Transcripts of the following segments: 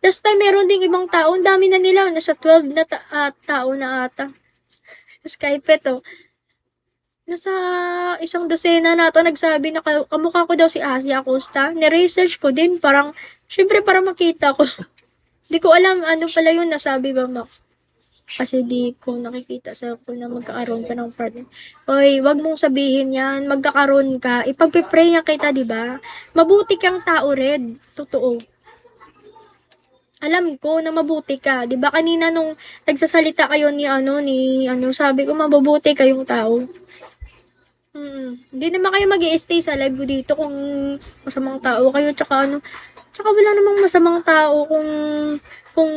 Last time meron ding ibang tao, ang dami na nila, nasa 12 na tao na ata. Sa Skype to. Nasa isang dosena na ata nagsabi na kamukha ko daw si Asia Acosta. Ni-research ko din, parang, syempre para makita ko. Di ko alam ano pala yun nasabi ba, Max? Kasi di ko nakikita sa ko na magkakaroon ka ng partner. Oy, wag mong sabihin yan, magkakaroon ka. Ipagpipray nga kita, di ba? Mabuti kang tao, Red. Totoo. Alam ko na mabuti ka. 'Di ba kanina nung nagsasalita kayo ni ano, sabi ko mabubuti kayong tao. Hindi naman kayo mag-i-stay sa live ko dito kung masamang tao kayo tsaka ano. Tsaka wala namang masamang tao kung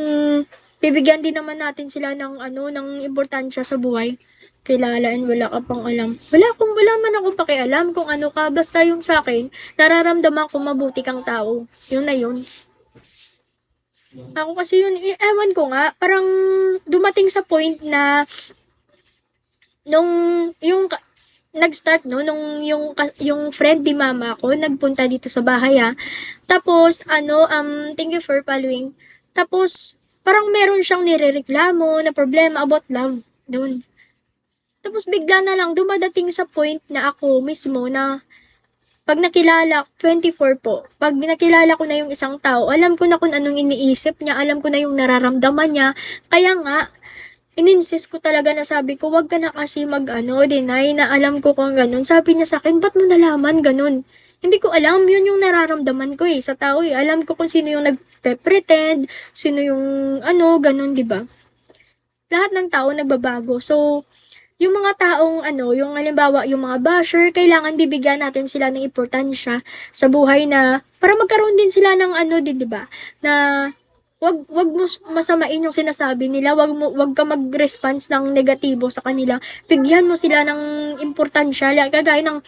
bibigyan din naman natin sila ng ano, ng importansya sa buhay. Kilala and wala ka pang alam. Wala man ako pakialam kung ano ka. Basta yung sa akin, nararamdaman ko mabuti kang tao. Yun na yun. Ako kasi yun, ewan ko nga, parang dumating sa point na nung yung nag-start no nung yung friend ni mama ko nagpunta dito sa bahay Tapos ano thank you for following. Tapos parang meron siyang nirereklamo na problema about love doon. Tapos bigla na lang dumadating sa point na ako mismo na pag nakilala, 24 po, pag nakilala ko na yung isang tao, alam ko na kung anong iniisip niya, alam ko na yung nararamdaman niya. Kaya nga, ininsist ko talaga na sabi ko, wag ka na kasi deny na alam ko kung ganun. Sabi niya sa akin, ba't mo nalaman ganun? Hindi ko alam, yun yung nararamdaman ko sa tao Alam ko kung sino yung nagpe-pretend, sino yung ganun, di ba? Lahat ng tao nagbabago. So, yung mga taong yung halimbawa, yung mga basher, kailangan bibigyan natin sila ng importansya sa buhay na para magkaroon din sila ng din, 'di ba? Na wag mo masamain yung sinasabi nila, wag ka mag-response ng negatibo sa kanila. Bigyan mo sila ng importansya, kagaya ng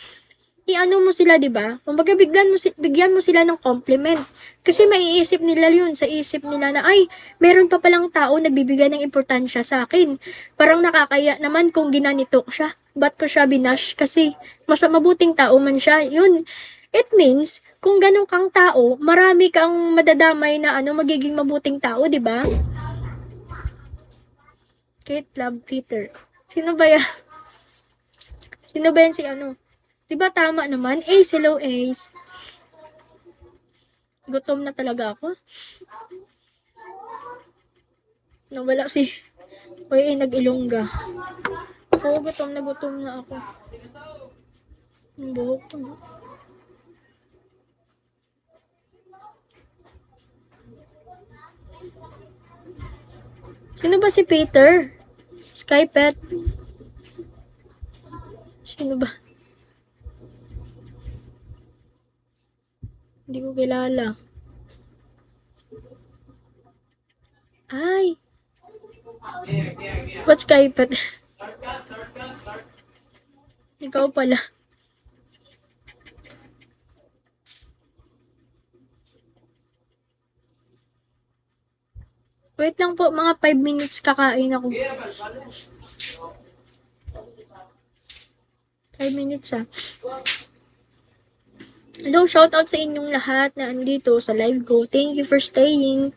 mo sila, 'di ba? Kumbaga bigyan mo sila ng compliment. Kasi maiisip nila 'yun sa isip nila na ay, meron pa palang tao nagbibigay ng importansya sa akin. Parang nakakaya naman kung ginanito ko siya. Ba't ko siya binash? Kasi mabuting tao man siya. 'Yun. It means kung ganun kang tao, marami kang madadamay na magiging mabuting tao, 'di ba? Kate Love Peter. Sino ba 'yan? Sino ba 'yan si Diba tama naman? Ace, hello Ace. Gutom na talaga ako. Nawala si... Uy, nag-ilongga. Oo, gutom na ako. Ang buhok ko, no? Sino ba si Peter? Skypet? Sino ba? Hindi ko kilala. Ay. What's Skypet? Ikaw pala. Wait lang po, mga 5 minutes kakain ako. 5 minutes Hello, shoutout sa inyong lahat na andito sa live ko. Thank you for staying.